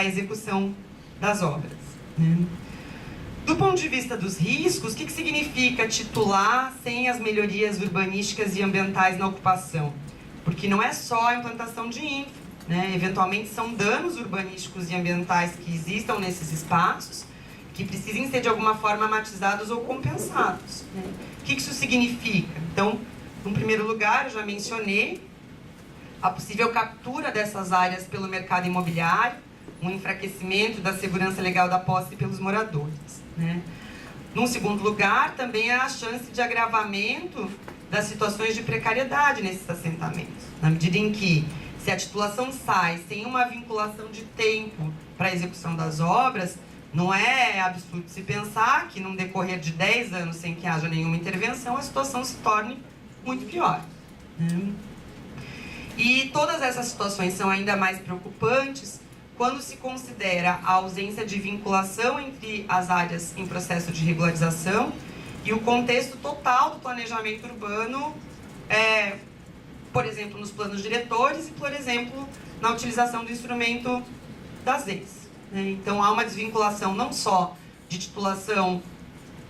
da execução das obras, né? Do ponto de vista dos riscos, o que significa titular sem as melhorias urbanísticas e ambientais na ocupação? Porque não é só a implantação de infra, né? Eventualmente são danos urbanísticos e ambientais que existam nesses espaços que precisem ser de alguma forma matizados ou compensados, né? O que isso significa? Então, em primeiro lugar, eu já mencionei a possível captura dessas áreas pelo mercado imobiliário, um enfraquecimento da segurança legal da posse pelos moradores, né? Num segundo lugar, também há a chance de agravamento das situações de precariedade nesses assentamentos, na medida em que, se a titulação sai sem uma vinculação de tempo para a execução das obras, não é absurdo se pensar que, num decorrer de 10 anos sem que haja nenhuma intervenção, a situação se torne muito pior, né? E todas essas situações são ainda mais preocupantes quando se considera a ausência de vinculação entre as áreas em processo de regularização e o contexto total do planejamento urbano, por exemplo, nos planos diretores e, por exemplo, na utilização do instrumento das leis, né? Então, há uma desvinculação não só de titulação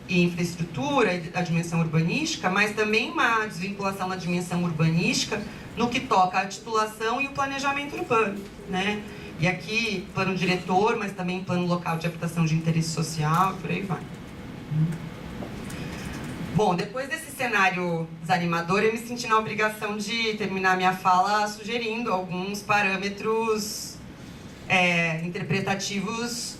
e infraestrutura e da dimensão urbanística, mas também uma desvinculação na dimensão urbanística no que toca à titulação e o planejamento urbano, né? E aqui, plano diretor, mas também plano local de habitação de interesse social, e por aí vai. Bom, depois desse cenário desanimador, eu me senti na obrigação de terminar minha fala sugerindo alguns parâmetros interpretativos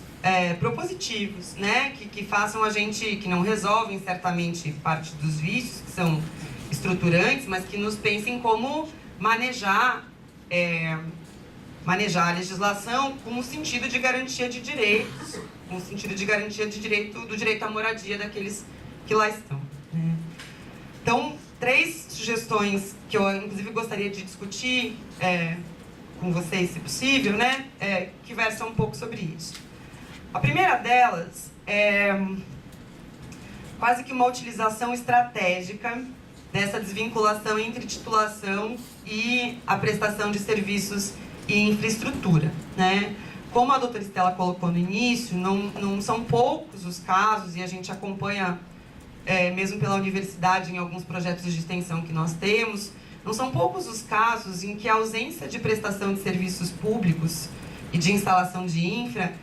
propositivos, né? Que façam a gente, que não resolvem certamente parte dos vícios, que são estruturantes, mas que nos pensem como manejar a legislação com o sentido de garantia de direitos, com o sentido de garantia de do direito à moradia daqueles que lá estão, né? Então, 3 sugestões que eu, inclusive, gostaria de discutir com vocês, se possível, né? Que versam um pouco sobre isso. A primeira delas é quase que uma utilização estratégica dessa desvinculação entre titulação e a prestação de serviços e infraestrutura, né? Como a doutora Estela colocou no início, não são poucos os casos, e a gente acompanha, mesmo pela universidade, em alguns projetos de extensão que nós temos, não são poucos os casos em que a ausência de prestação de serviços públicos e de instalação de infra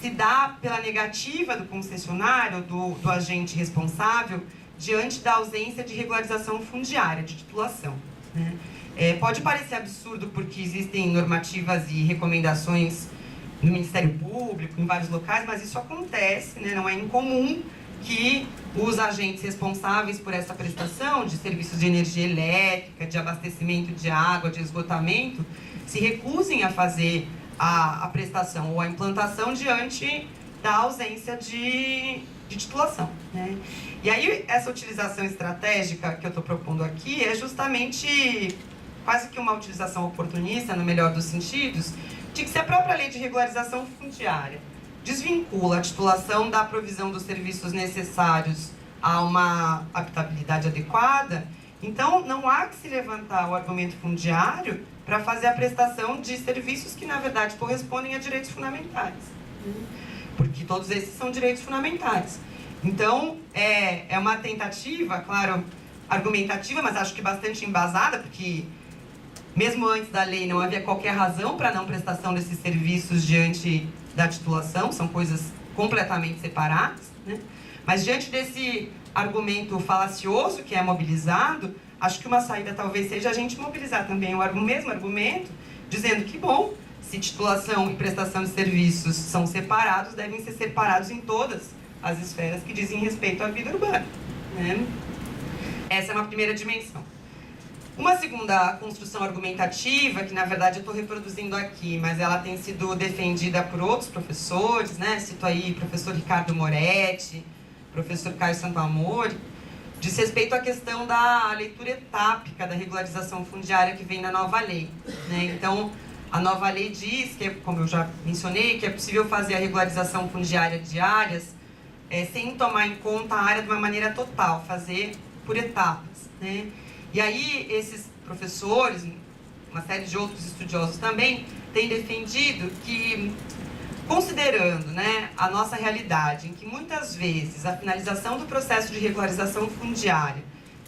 se dá pela negativa do concessionário, do agente responsável, diante da ausência de regularização fundiária, de titulação, né? Pode parecer absurdo porque existem normativas e recomendações no Ministério Público, em vários locais, mas isso acontece, né? Não é incomum que os agentes responsáveis por essa prestação de serviços de energia elétrica, de abastecimento de água, de esgotamento, se recusem a fazer a prestação ou a implantação diante da ausência de titulação, né? E aí, essa utilização estratégica que eu estou propondo aqui é justamente quase que uma utilização oportunista, no melhor dos sentidos, de que se a própria lei de regularização fundiária desvincula a titulação da provisão dos serviços necessários a uma habitabilidade adequada, então não há que se levantar o argumento fundiário para fazer a prestação de serviços que, na verdade, correspondem a direitos fundamentais, porque todos esses são direitos fundamentais. Então, é uma tentativa, claro, argumentativa, mas acho que bastante embasada, porque mesmo antes da lei não havia qualquer razão para a não prestação desses serviços diante da titulação, são coisas completamente separadas, né? Mas diante desse argumento falacioso que é mobilizado, acho que uma saída talvez seja a gente mobilizar também o mesmo argumento, dizendo que, bom, se titulação e prestação de serviços são separados, devem ser separados em todas as esferas que dizem respeito à vida urbana, né? Essa é uma primeira dimensão. Uma segunda construção argumentativa, que na verdade eu estou reproduzindo aqui, mas ela tem sido defendida por outros professores, né? Cito aí o professor Ricardo Moretti, professor Caio Santoamor, diz respeito à questão da leitura etápica da regularização fundiária que vem na nova lei, né? Então, a nova lei diz, que, como eu já mencionei, que é possível fazer a regularização fundiária de áreas sem tomar em conta a área de uma maneira total, fazer por etapas, né? E aí, esses professores, uma série de outros estudiosos também, têm defendido que Considerando, né, a nossa realidade, em que muitas vezes a finalização do processo de regularização fundiária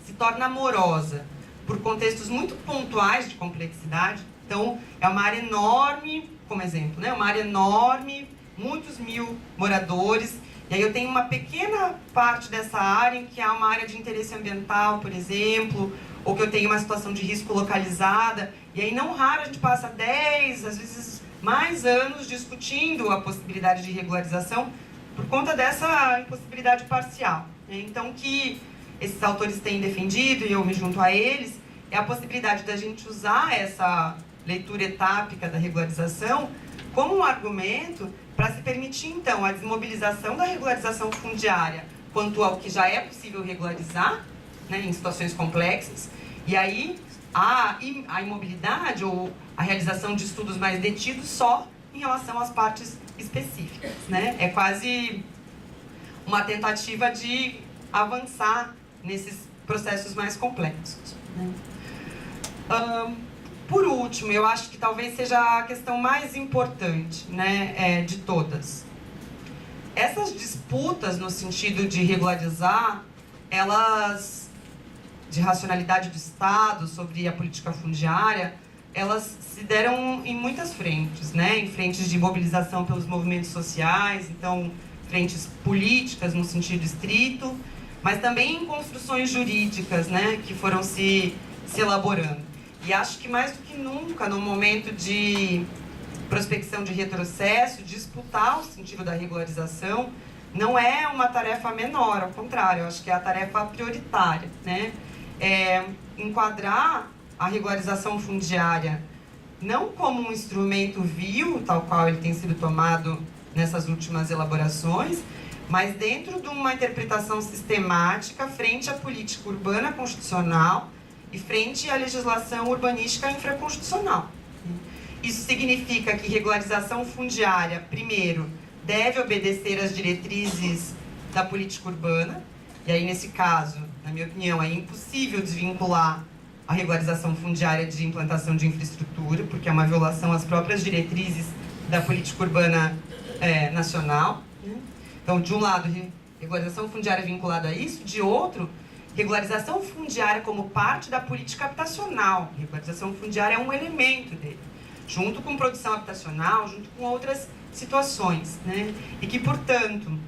se torna morosa por contextos muito pontuais de complexidade, então é uma área enorme, como exemplo, né, uma área enorme, muitos mil moradores, e aí eu tenho uma pequena parte dessa área em que há uma área de interesse ambiental, por exemplo, ou que eu tenho uma situação de risco localizada, e aí não raro a gente passa 10, às vezes mais anos discutindo a possibilidade de regularização por conta dessa impossibilidade parcial. Então, o que esses autores têm defendido, e eu me junto a eles, é a possibilidade da gente usar essa leitura etápica da regularização como um argumento para se permitir, então, a desmobilização da regularização fundiária quanto ao que já é possível regularizar, né, em situações complexas, e aí a imobilidade ou a realização de estudos mais detidos só em relação às partes específicas, né? É quase uma tentativa de avançar nesses processos mais complexos, né? Por último, eu acho que talvez seja a questão mais importante, né, de todas. Essas disputas no sentido de regularizar, elas, de racionalidade do Estado sobre a política fundiária, elas se deram em muitas frentes, né? Em frentes de mobilização pelos movimentos sociais, então frentes políticas no sentido estrito, mas também em construções jurídicas, né, que foram se elaborando. E acho que mais do que nunca, no momento de prospecção de retrocesso, disputar o sentido da regularização não é uma tarefa menor, ao contrário, eu acho que é a tarefa prioritária, né? Enquadrar a regularização fundiária não como um instrumento vil, tal qual ele tem sido tomado nessas últimas elaborações, mas dentro de uma interpretação sistemática frente à política urbana constitucional e frente à legislação urbanística infraconstitucional. Isso significa que regularização fundiária, primeiro, deve obedecer às diretrizes da política urbana, e aí, nesse caso, na minha opinião, é impossível desvincular a regularização fundiária de implantação de infraestrutura, porque é uma violação às próprias diretrizes da política urbana nacional. Então, de um lado, regularização fundiária vinculada a isso, de outro, regularização fundiária como parte da política habitacional. Regularização fundiária é um elemento dele, junto com produção habitacional, junto com outras situações, né? E que, portanto,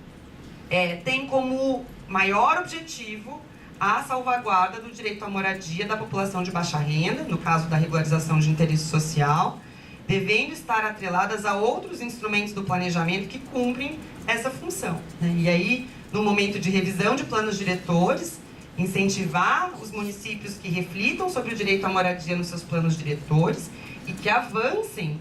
tem como maior objetivo a salvaguarda do direito à moradia da população de baixa renda, no caso da regularização de interesse social, devendo estar atreladas a outros instrumentos do planejamento que cumprem essa função, né? E aí, no momento de revisão de planos diretores, incentivar os municípios que reflitam sobre o direito à moradia nos seus planos diretores e que avancem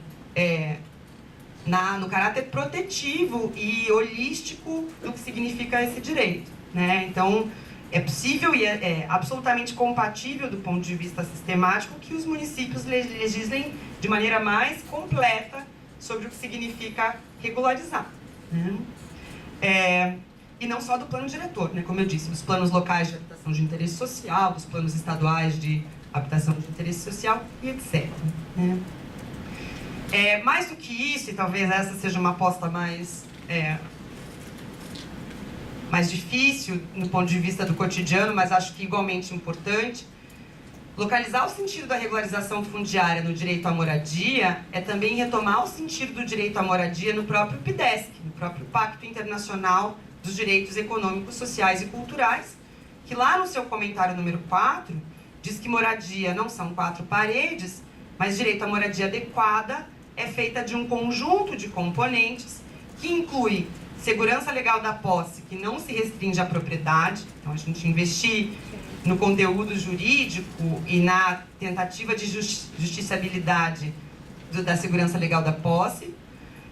no caráter protetivo e holístico do que significa esse direito, né? Então, é possível e é absolutamente compatível do ponto de vista sistemático que os municípios legislem de maneira mais completa sobre o que significa regularizar, né? E não só do plano diretor, né? Como eu disse, dos planos locais de habitação de interesse social, dos planos estaduais de habitação de interesse social e etc, né? Mais do que isso, e talvez essa seja uma aposta mais difícil no ponto de vista do cotidiano, mas acho que igualmente importante, localizar o sentido da regularização fundiária no direito à moradia é também retomar o sentido do direito à moradia no próprio PIDESC, no próprio Pacto Internacional dos Direitos Econômicos, Sociais e Culturais, que lá no seu comentário número 4, diz que moradia não são 4 paredes, mas direito à moradia adequada é feita de um conjunto de componentes que inclui segurança legal da posse, que não se restringe à propriedade, então a gente investir no conteúdo jurídico e na tentativa de justiciabilidade da segurança legal da posse,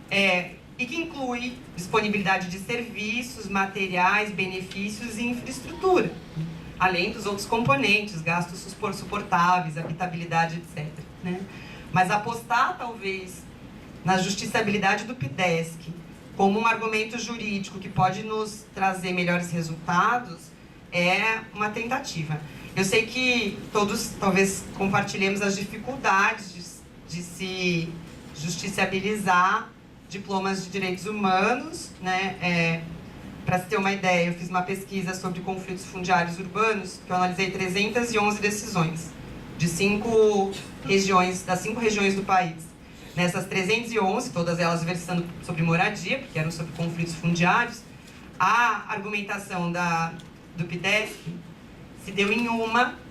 e que inclui disponibilidade de serviços, materiais, benefícios e infraestrutura, além dos outros componentes, gastos suportáveis, habitabilidade, etc, né? Mas apostar, talvez, na justiciabilidade do PIDESC como um argumento jurídico que pode nos trazer melhores resultados é uma tentativa. Eu sei que todos, talvez, compartilhemos as dificuldades de se justiciabilizar diplomas de direitos humanos, né? Para se ter uma ideia, eu fiz uma pesquisa sobre conflitos fundiários urbanos, que eu analisei 311 decisões de 5 regiões, das 5 regiões do país. Nessas 311, todas elas versando sobre moradia, porque eram sobre conflitos fundiários, a argumentação do PIDESC se deu em uma,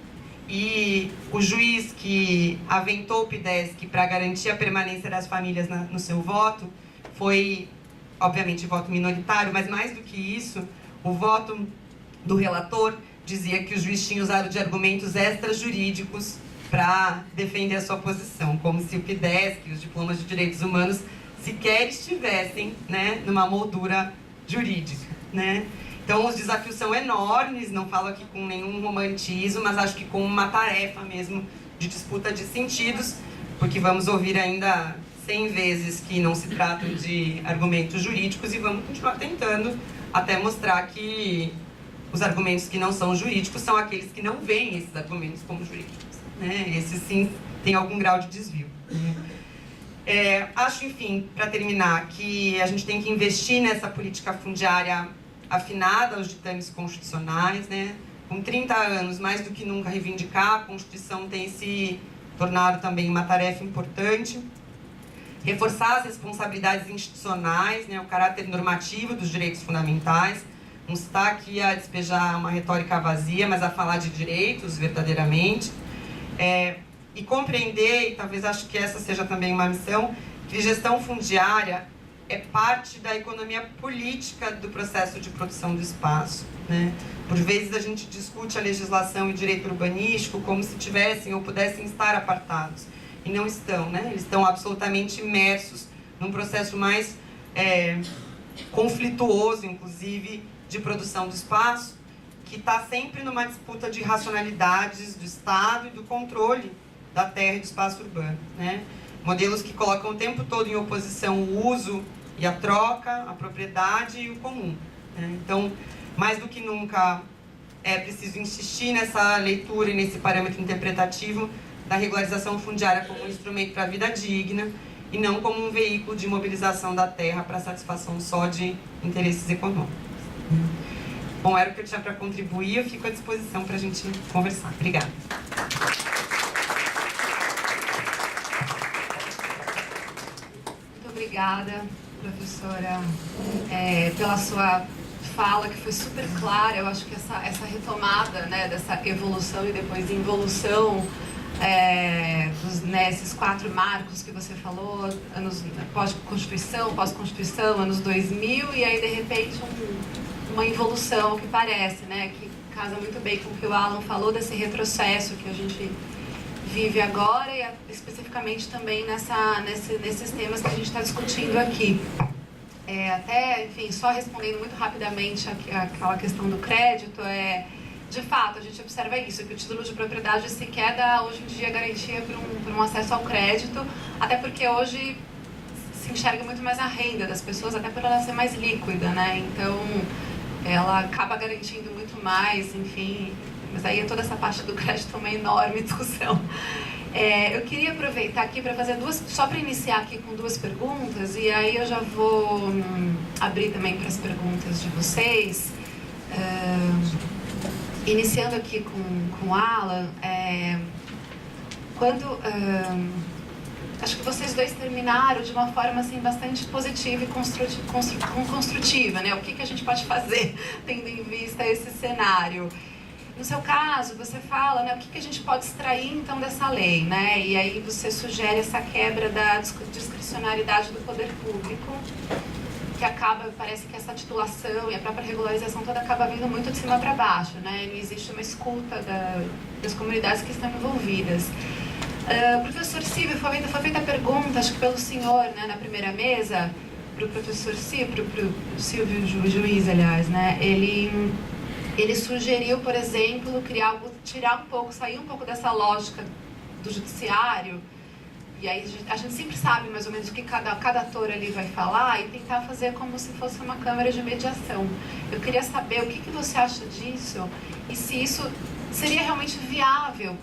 e o juiz que aventou o PIDESC para garantir a permanência das famílias no seu voto foi, obviamente, voto minoritário, mas mais do que isso, o voto do relator dizia que o juiz tinha usado de argumentos extrajurídicos para defender a sua posição, como se o PIDESC, os diplomas de direitos humanos, sequer estivessem, né, numa moldura jurídica, né? Então, os desafios são enormes, não falo aqui com nenhum romantismo, mas acho que com uma tarefa mesmo de disputa de sentidos, porque vamos ouvir ainda 100 vezes que não se tratam de argumentos jurídicos e vamos continuar tentando até mostrar que os argumentos que não são jurídicos são aqueles que não veem esses argumentos como jurídicos, né? Esses sim têm algum grau de desvio, né? Acho, enfim, para terminar, que a gente tem que investir nessa política fundiária afinada aos ditames constitucionais, né? Com 30 anos, mais do que nunca reivindicar, a Constituição tem se tornado também uma tarefa importante. Reforçar as responsabilidades institucionais, né? O caráter normativo dos direitos fundamentais. Não está aqui a despejar uma retórica vazia, mas a falar de direitos verdadeiramente. E compreender, e talvez acho que essa seja também uma missão, que gestão fundiária é parte da economia política do processo de produção do espaço, né? Por vezes a gente discute a legislação e direito urbanístico como se tivessem ou pudessem estar apartados, e não estão, né? Eles estão absolutamente imersos num processo mais conflituoso, inclusive, de produção do espaço, que está sempre numa disputa de racionalidades do Estado e do controle da terra e do espaço urbano, né? Modelos que colocam o tempo todo em oposição o uso e a troca, a propriedade e o comum, né? Então, mais do que nunca, é preciso insistir nessa leitura e nesse parâmetro interpretativo da regularização fundiária como um instrumento para a vida digna e não como um veículo de mobilização da terra para satisfação só de interesses econômicos. Bom, era o que eu tinha para contribuir, eu fico à disposição para a gente conversar. Obrigada. Muito obrigada, professora, pela sua fala, que foi super clara. Eu acho que essa retomada, né, dessa evolução e depois involução, esses 4 marcos que você falou, anos pós-Constituição, anos 2000, e aí, de repente, uma involução que parece, né, que casa muito bem com o que o Alan falou, desse retrocesso que a gente vive agora e especificamente também nesses temas que a gente está discutindo aqui. Até, enfim, só respondendo muito rapidamente aquela questão do crédito, de fato, a gente observa isso, que o título de propriedade sequer dá, hoje em dia, garantia para um acesso ao crédito, até porque hoje se enxerga muito mais a renda das pessoas, até por ela ser mais líquida, né? Então, ela acaba garantindo muito mais, enfim, mas aí toda essa parte do crédito é uma enorme discussão. Eu queria aproveitar aqui para fazer só para iniciar aqui com 2 perguntas, e aí eu já vou abrir também para as perguntas de vocês. Iniciando aqui com o Alan, acho que vocês dois terminaram de uma forma assim, bastante positiva e construtiva, né? O que a gente pode fazer tendo em vista esse cenário? No seu caso, você fala, né, o que a gente pode extrair então dessa lei, né? E aí você sugere essa quebra da discricionariedade do poder público, que acaba, parece que essa titulação e a própria regularização toda acaba vindo muito de cima para baixo, né? Não existe uma escuta das comunidades que estão envolvidas. Professor Silvio, foi feita a pergunta, acho que pelo senhor, né, na primeira mesa, para o professor Silvio, para o Silvio juiz, aliás, né? Ele sugeriu, por exemplo, sair um pouco dessa lógica do judiciário, e aí a gente sempre sabe mais ou menos o que cada ator ali vai falar, e tentar fazer como se fosse uma câmara de mediação. Eu queria saber o que você acha disso, e se isso seria realmente viável,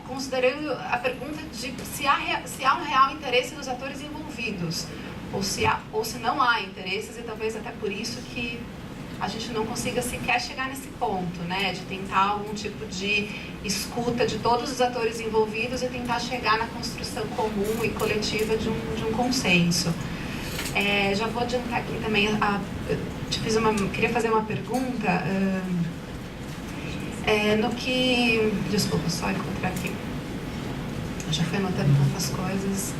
considerando a pergunta de se há um real interesse dos atores envolvidos, ou se não há interesses, e talvez até por isso que a gente não consiga sequer chegar nesse ponto, né, de tentar algum tipo de escuta de todos os atores envolvidos e tentar chegar na construção comum e coletiva de um consenso. Já vou adiantar aqui também, queria fazer uma pergunta, no que... Desculpa, só encontrar aqui. Eu já fui anotando tantas coisas.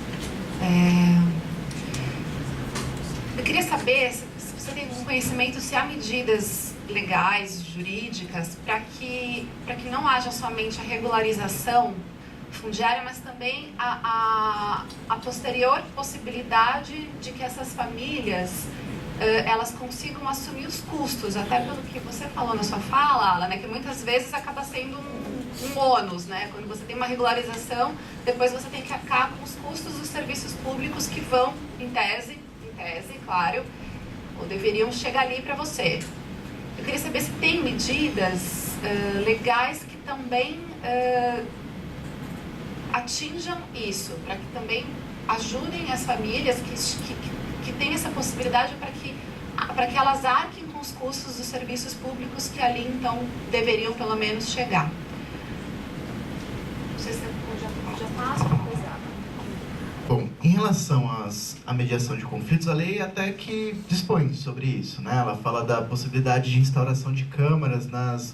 Eu queria saber se você tem algum conhecimento, se há medidas legais, jurídicas, para que não haja somente a regularização fundiária, mas também a posterior possibilidade de que essas famílias elas consigam assumir os custos, até pelo que você falou na sua fala, Alan, né, que muitas vezes acaba sendo um ônus, né? Quando você tem uma regularização, depois você tem que arcar com os custos dos serviços públicos que vão, em tese, claro, ou deveriam chegar ali para você. Eu queria saber se tem medidas legais que também atinjam isso, para que também ajudem as famílias que têm essa possibilidade para que elas arquem com os custos dos serviços públicos que ali, então, deveriam pelo menos chegar. Não sei se já passo ou depois dá. Bom, em relação à mediação de conflitos, a lei até que dispõe sobre isso, né? Ela fala da possibilidade de instauração de câmaras nas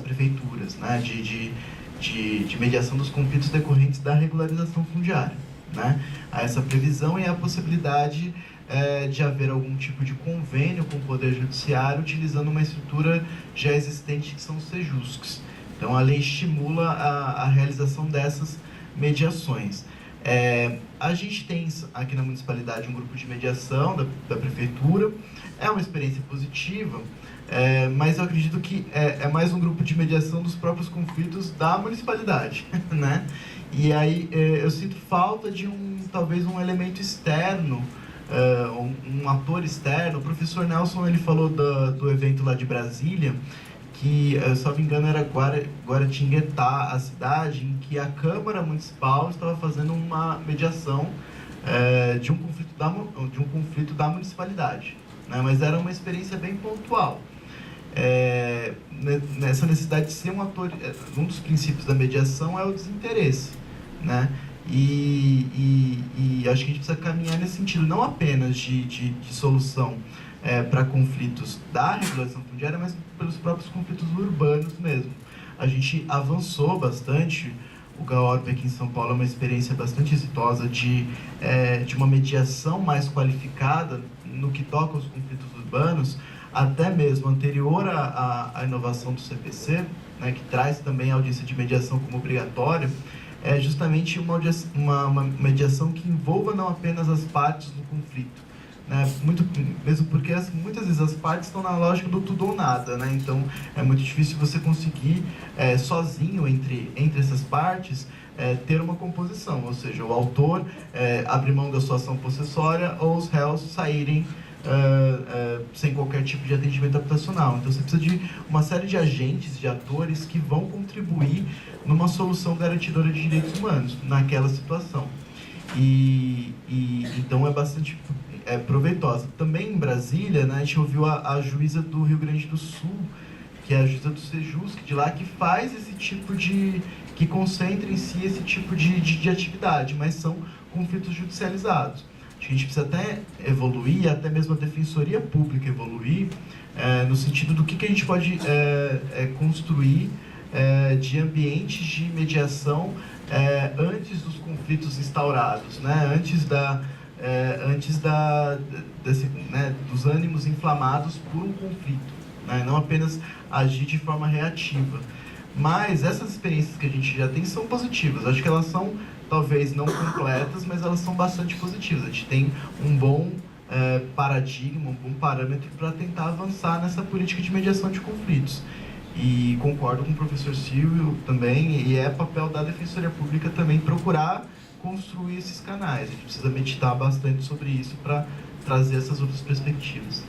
prefeituras, né? De mediação dos conflitos decorrentes da regularização fundiária, né? Há essa previsão e a possibilidade de haver algum tipo de convênio com o Poder Judiciário utilizando uma estrutura já existente que são os sejuscs. Então, a lei estimula a realização dessas mediações. A gente tem aqui na municipalidade um grupo de mediação da prefeitura, é uma experiência positiva, mas eu acredito que é mais um grupo de mediação dos próprios conflitos da municipalidade, né? E aí eu sinto falta de talvez um elemento externo, um ator externo. O professor Nelson, ele falou do evento lá de Brasília, que, se não me engano, era Guaratinguetá, a cidade em que a Câmara Municipal estava fazendo uma mediação de um conflito da municipalidade, né? Mas era uma experiência bem pontual. Nessa necessidade de ser um ator, um dos princípios da mediação é o desinteresse, né? E acho que a gente precisa caminhar nesse sentido, não apenas de solução para conflitos da regulação fundiária, mas pelos próprios conflitos urbanos mesmo. A gente avançou bastante. O GAORP aqui em São Paulo é uma experiência bastante exitosa de uma mediação mais qualificada no que toca aos conflitos urbanos, até mesmo anterior à inovação do CPC, né, que traz também a audiência de mediação como obrigatória. É justamente uma mediação que envolva não apenas as partes do conflito, né? Mesmo porque muitas vezes as partes estão na lógica do tudo ou nada, né? Então é muito difícil você conseguir sozinho entre essas partes ter uma composição, ou seja, o autor abrir mão da sua ação possessória ou os réus saírem sem qualquer tipo de atendimento habitacional. Então você precisa de uma série de agentes, de atores que vão contribuir numa solução garantidora de direitos humanos naquela situação. Então é bastante proveitosa. Também em Brasília, né, a gente ouviu a juíza do Rio Grande do Sul, que é a juíza do Sejusc de lá, que faz esse tipo que concentra em si esse tipo de atividade, mas são conflitos judicializados. A gente precisa até evoluir, até mesmo a Defensoria Pública evoluir, no sentido do que a gente pode construir de ambientes de mediação antes dos conflitos instaurados, né? Antes dos ânimos inflamados por um conflito, né? Não apenas agir de forma reativa. Mas essas experiências que a gente já tem são positivas. Acho que elas são talvez não completas, mas elas são bastante positivas. A gente tem um bom paradigma, um bom parâmetro para tentar avançar nessa política de mediação de conflitos. E concordo com o professor Silvio também, e é papel da Defensoria Pública também procurar construir esses canais. A gente precisa meditar bastante sobre isso para trazer essas outras perspectivas.